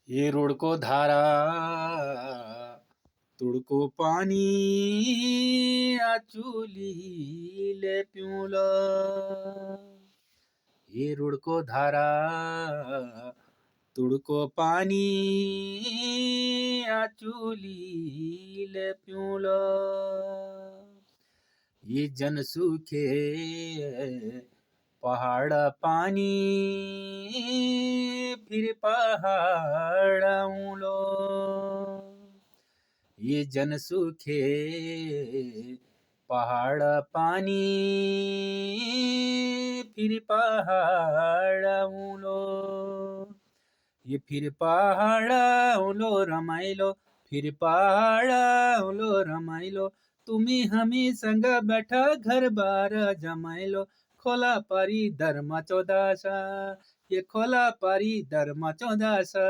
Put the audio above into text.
ये रुड़को धारा तुड़को पानी आचुली ले पिउला। ये रुड़को धारा तुड़को पानी आचुली ले पिउला। ये जन सूखे पहाड़ पानी फिर पहाड़ उलो। ये जन सूखे पहाड़ पानी फिर पहाड़ उलो। ये फिर पहाड़ उलो रमाइलो, फिर पहाड़ उलो रमाइलो। तुम्ही हमी संग बैठा घर बार जमाइलो। खोला पारी धर्म चौदासा, ये खोला पारी धर्म चौदासा।